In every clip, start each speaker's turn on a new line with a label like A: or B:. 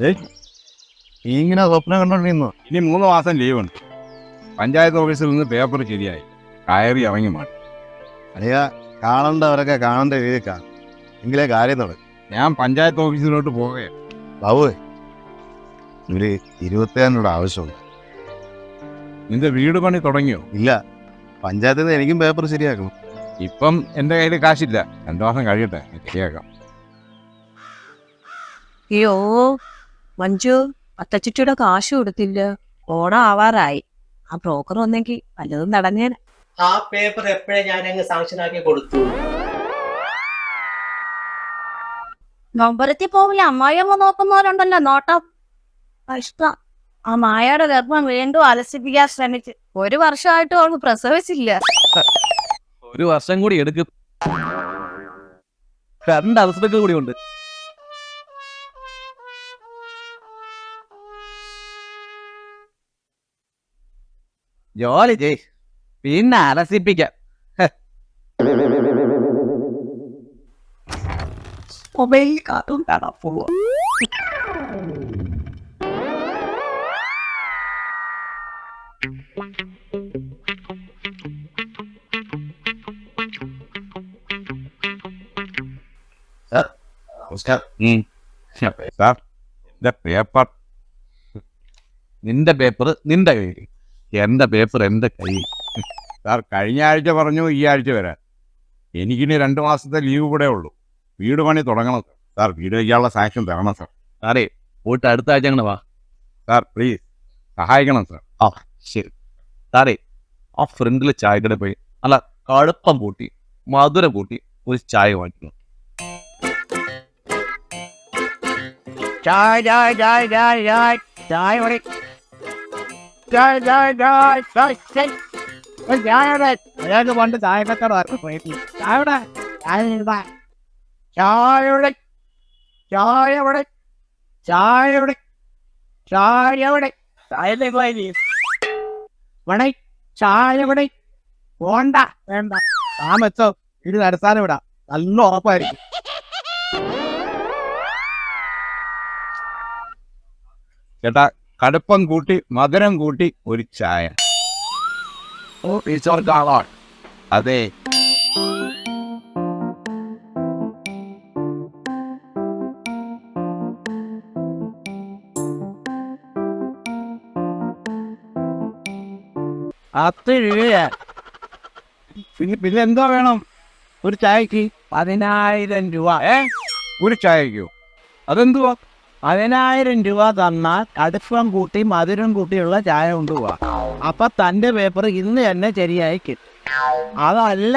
A: നീ ഇങ്ങനെ സ്വപ്നം കണ്ടോണ്ടിരുന്നു.
B: ഇനി 3 മാസം ലീവുണ്ട്. പഞ്ചായത്ത് ഓഫീസിൽ നിന്ന് പേപ്പർ ശരിയായി, കയറി ഇറങ്ങി മാറ്റി.
A: അളിയ കാണണ്ടവരൊക്കെ കാണേണ്ട രീതിയിൽ കാണും, എങ്കിലേ കാര്യം തുടങ്ങും.
B: ഞാൻ പഞ്ചായത്ത് ഓഫീസിലോട്ട് പോവുകയാണ്.
A: ബാബുവേ, ഒരു 25 ആവശ്യമുണ്ട്.
B: നിന്റെ വീട് പണി തുടങ്ങിയോ?
A: ഇല്ല, പഞ്ചായത്തിൽ നിന്ന് എനിക്കും പേപ്പർ ശരിയാക്കണം.
B: ഇപ്പം എൻ്റെ കയ്യിൽ കാശില്ല, 2 മാസം കഴിയട്ടെ, ശരിയാക്കാം.
C: അയ്യോ മഞ്ജു, അത്തച്ചുട്ടിയുടെ കാശ് കൊടുത്തില്ല. ഓണം ആവാറായി. ആ ബ്രോക്കർ വന്നെങ്കിൽ വല്ലതും നടന്നേനെ.
D: ആ പേപ്പർ എപ്പോഴേ ഞാൻ അങ്ങ് സാങ്ഷൻ ആക്കി കൊടുത്തു.
E: നൊമ്പരത്തിൽ പോവില്ല, അമ്മായിയമ്മ നോക്കുന്നവരുണ്ടല്ലോ നോട്ടം. ഇഷ്ടം ആ മായയുടെ ഗർഭം വീണ്ടും അലസിപ്പിക്കാൻ ശ്രമിച്ച് 1 വർഷമായിട്ടും അവൾക്ക് പ്രസവിച്ചില്ല.
F: 1 വർഷം കൂടി എടുക്കും. 2 അവസരങ്ങൾ കൂടി ഉണ്ട്. ജോലി ചെയ്, പിന്നെ അലസിപ്പിക്കാം. മൊബൈൽ കാർട്ടൂൺ കാണാൻ പോവാ.
B: സാർ, എൻ്റെ പേപ്പർ.
F: നിന്റെ പേപ്പർ നിന്റെ കയ്യിൽ, എന്റെ പേപ്പർ എന്റെ കയ്യിൽ.
B: സാർ, കഴിഞ്ഞ ആഴ്ച പറഞ്ഞു ഈ ആഴ്ച വരാൻ. എനിക്കിനി 2 മാസത്തെ ലീവ് കൂടെ ഉള്ളൂ. വീട് പണി തുടങ്ങണം സാർ. സാർ, വീട് വയ്ക്കാനുള്ള സാങ്ഷൻ തരണം സാർ.
F: സാറേ, പോയിട്ട് അടുത്ത ആഴ്ച അങ്ങനെ വാ.
B: സാർ പ്ലീസ് സഹായിക്കണം സാർ.
F: ആ ശരി. സാറേ, ആ ഫ്രണ്ടിൽ ചായക്കട പോയി അല്ല കടുപ്പം കൂട്ടി മധുരം കൂട്ടി ഒരു ചായ വാങ്ങിക്കണം.
D: അയാൾക്ക് പണ്ട് ചായക്കട പോണ്ട, വേണ്ട, താമസോ ഇത് നടത്താനും വിടാം, നല്ല ഉറപ്പായിരിക്കും.
B: ചേട്ടാ, കടുപ്പം കൂട്ടി മധുരം കൂട്ടി ഒരു ചായ.
F: അതെ.
D: ₹10 പിന്നെ എന്തോ വേണം ഒരു ചായക്ക്? 10,000 രൂപ.
B: ഒരു ചായക്കോ?
D: അതെന്തുവാ? 10,000 രൂപ തന്നാൽ കടുപ്പം കൂട്ടി മധുരം കൂട്ടിയുള്ള ചായ കൊണ്ടുപോവാ. അപ്പൊ തന്റെ പേപ്പർ ഇന്ന് തന്നെ ശരിയായി കിട്ടും. അതല്ല,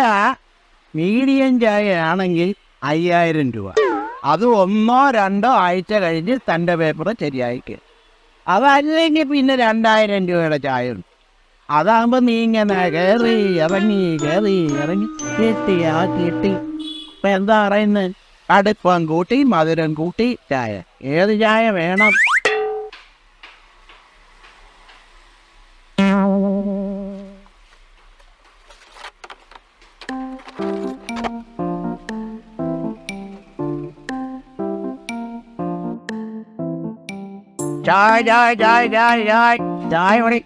D: മീഡിയം ചായ ആണെങ്കിൽ 5,000 രൂപ. അത് 1-2 ആഴ്ച കഴിഞ്ഞ് തന്റെ പേപ്പർ ശരിയായി കിട്ടും. അതല്ലെങ്കിൽ പിന്നെ 2,000 രൂപയുടെ ചായ ഉണ്ട്. അതാകുമ്പോ നീ ഇങ്ങനെ കയറി ഇറങ്ങി കിട്ടിയാ കിട്ടി. ഇപ്പൊ എന്താ പറയുന്നത്? കടുപ്പം കൂട്ടി മധുരം കൂട്ടി ചായ. ഏത് ചായ വേണം? ചായ മണി.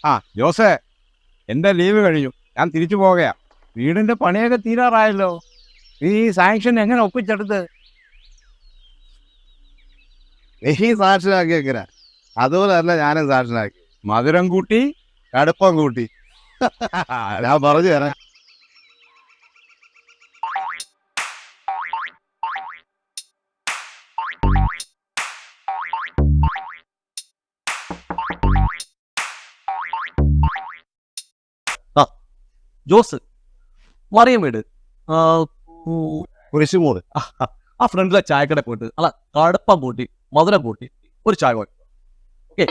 B: ആ ജോസേ, എൻ്റെ ലീവ് കഴിഞ്ഞു, ഞാൻ തിരിച്ചു പോവുകയാ. വീടിൻ്റെ പണിയൊക്കെ തീരാറായല്ലോ. നീ സാങ്ഷൻ എങ്ങനെ ഒപ്പിച്ചെടുത്ത്?
A: നീ സാക്ഷനാക്കി വെക്കണ അതുപോലെ അല്ല ഞാനും സാക്ഷനാക്കി.
B: മധുരം കൂട്ടി
A: കടുപ്പം കൂട്ടി. ഞാൻ പറഞ്ഞു തരാം.
F: ജോസ്, മറിയം വീട്
A: കുരിശുമൂട്.
F: ആ ഫ്രണ്ടിലെ ചായക്കട പോയിട്ട് അല്ല കടുപ്പം കൂട്ടി മധുരം കൂട്ടി ഒരു ചായ വാങ്ങി. ഓക്കെ.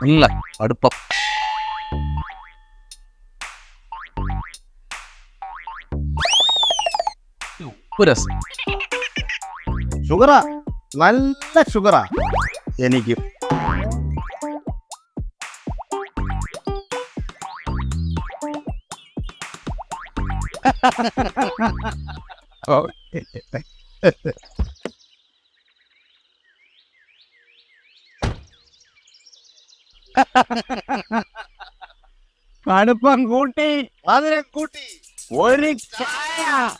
F: നല്ല അടുപ്പം. ഉപ്പ് രസം.
A: ഷുഗറാ, നല്ല ഷുഗറാ എനിക്ക്.
D: കടുപ്പം കൂട്ടി
A: അതിനെ കൂട്ടി
D: ഒരു ചായ.